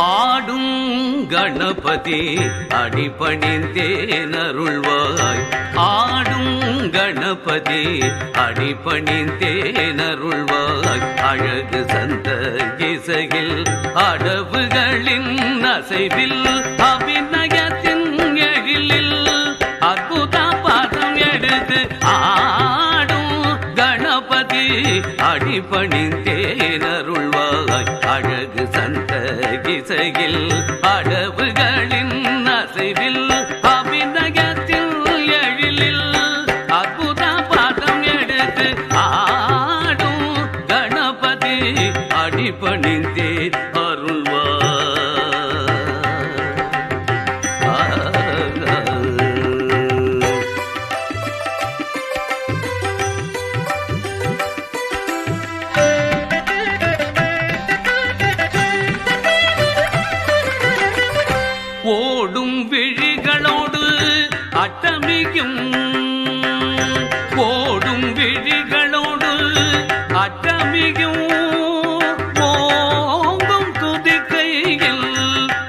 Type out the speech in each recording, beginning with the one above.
ஆடும் கணபதி அடிபணிந்தேனருள்வாய். ஆடும் கணபதி அடிபணிந்தேனருள்வாய். அழகு சந்த இசையில் அடவுகளின் அசைவில் அபிநயத்தின் எழிலில் அற்புத பாதம் எடுத்து ஆடும் கணபதி அடிபணிந்தேனருள்வாய். அழகு சந்த இசையில் அடவுகளின் அசைவில் அபிநயத்தின் எழிலில் அற்புத பாதம் எடுத்து ஆடும் கணபதி அடிபணிந்தே அருள்வாய். ஓடும் விழிகளோடு அட்டமிகும் ஓடும் விழிகளோடு அட்டமிகும் ஓங்கும் துதிக்கையில்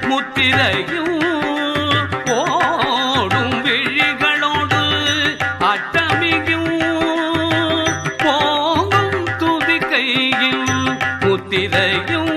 முத்திரையும் ஓடும் விழிகளோடு அட்டமிகும் ஓங்கும் துதிக்கையில் முத்திரையும்